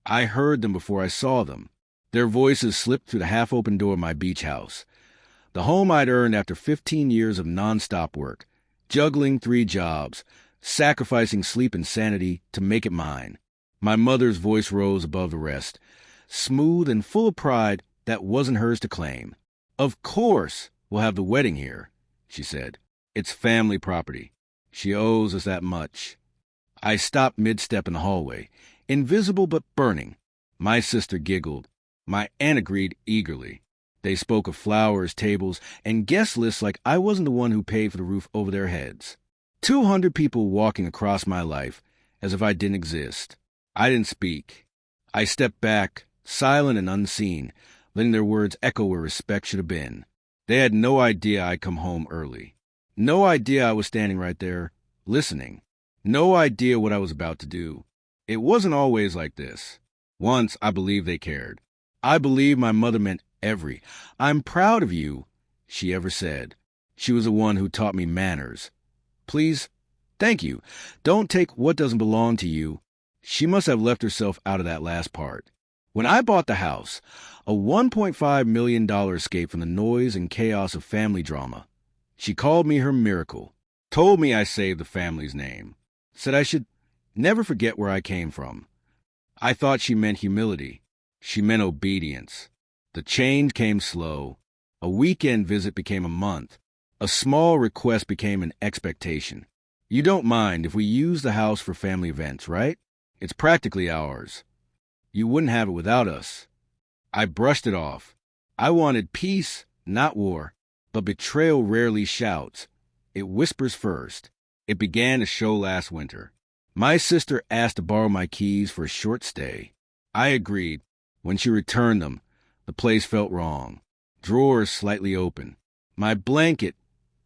I heard them before I saw them. Their voices slipped through the half-open door of my beach house. The home I'd earned after 15 years of non-stop work, juggling 3 jobs, sacrificing sleep and sanity to make it mine. My mother's voice rose above the rest, smooth and full of pride that wasn't hers to claim. "Of course we'll have the wedding here," she said. "It's family property. She owes us that much." I stopped mid-step in the hallway, invisible but burning. My sister giggled. My aunt agreed eagerly. They spoke of flowers, tables, and guest lists like I wasn't the one who paid for the roof over their heads. 200 people walking across my life as if I didn't exist. I didn't speak. I stepped back, silent and unseen, letting their words echo where respect should have been. They had no idea I'd come home early. No idea I was standing right there, listening. No idea what I was about to do. It wasn't always like this. Once I believed they cared. I believed my mother meant every "I'm proud of you" she ever said. She was the one who taught me manners. Please, thank you. Don't take what doesn't belong to you. She must have left herself out of that last part. When I bought the house, a $1.5 million escape from the noise and chaos of family drama, she called me her miracle, told me I saved the family's name, said I should never forget where I came from. I thought she meant humility. She meant obedience. The change came slow. A weekend visit became a month. A small request became an expectation. "You don't mind if we use the house for family events, right? It's practically ours. You wouldn't have it without us." I brushed it off. I wanted peace, not war. But betrayal rarely shouts. It whispers first. It began to show last winter. My sister asked to borrow my keys for a short stay. I agreed. When she returned them, the place felt wrong. Drawers slightly open. My blanket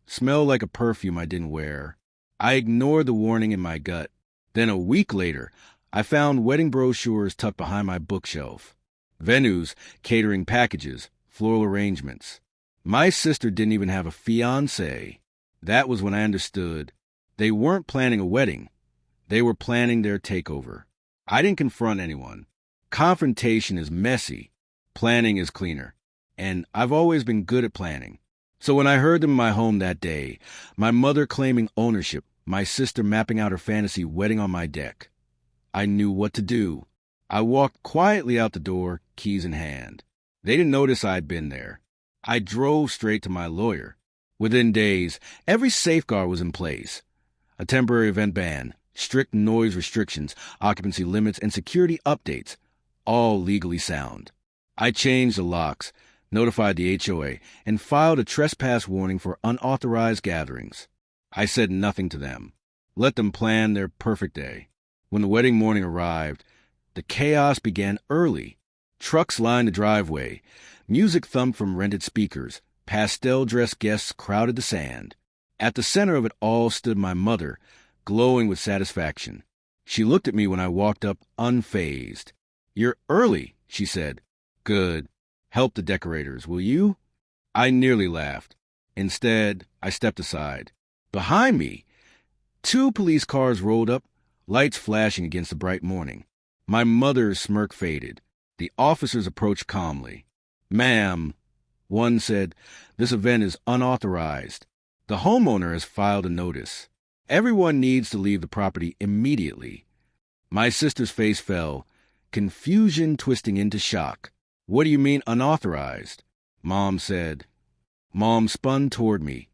smelled like a perfume I didn't wear. I ignored the warning in my gut. Then a week later, I found wedding brochures tucked behind my bookshelf. Venues, catering packages, floral arrangements. My sister didn't even have a fiancé. That was when I understood. They weren't planning a wedding. They were planning their takeover. I didn't confront anyone. Confrontation is messy. Planning is cleaner. And I've always been good at planning. So when I heard them in my home that day, my mother claiming ownership, my sister mapping out her fantasy wedding on my deck, I knew what to do. I walked quietly out the door, keys in hand. They didn't notice I'd been there. I drove straight to my lawyer. Within days, every safeguard was in place. A temporary event ban, strict noise restrictions, occupancy limits, and security updates, all legally sound. I changed the locks, notified the HOA, and filed a trespass warning for unauthorized gatherings. I said nothing to them. Let them plan their perfect day. When the wedding morning arrived, the chaos began early. Trucks lined the driveway. Music thumped from rented speakers. Pastel-dressed guests crowded the sand. At the center of it all stood my mother, glowing with satisfaction. She looked at me when I walked up, unfazed. "You're early," she said. "Good. Help the decorators, will you?" I nearly laughed. Instead, I stepped aside. Behind me, 2 police cars rolled up, lights flashing against the bright morning. My mother's smirk faded. The officers approached calmly. "Ma'am," one said, "this event is unauthorized. The homeowner has filed a notice. Everyone needs to leave the property immediately." My sister's face fell, confusion twisting into shock. "What do you mean unauthorized?" Mom said. Mom spun toward me,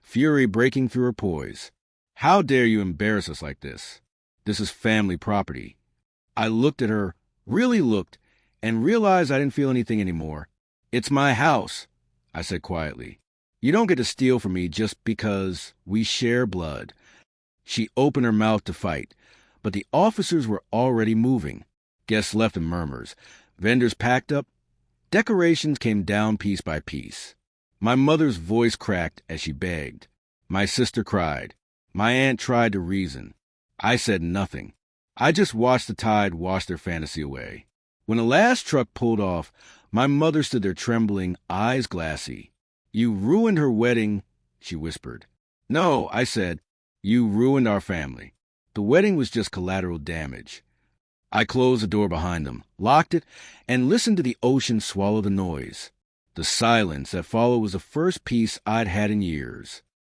fury breaking through her poise. "How dare you embarrass us like this? This is family property." I looked at her, really looked, and realized I didn't feel anything anymore. "It's my house," I said quietly. "You don't get to steal from me just because we share blood." She opened her mouth to fight, but the officers were already moving. Guests left in murmurs. Vendors packed up. Decorations came down piece by piece. My mother's voice cracked as she begged. My sister cried. My aunt tried to reason. I said nothing. I just watched the tide wash their fantasy away. When the last truck pulled off, my mother stood there trembling, eyes glassy. "You ruined her wedding," she whispered. "No," I said. "You ruined our family. The wedding was just collateral damage." I closed the door behind them, locked it, and listened to the ocean swallow the noise. The silence that followed was the first peace I'd had in years.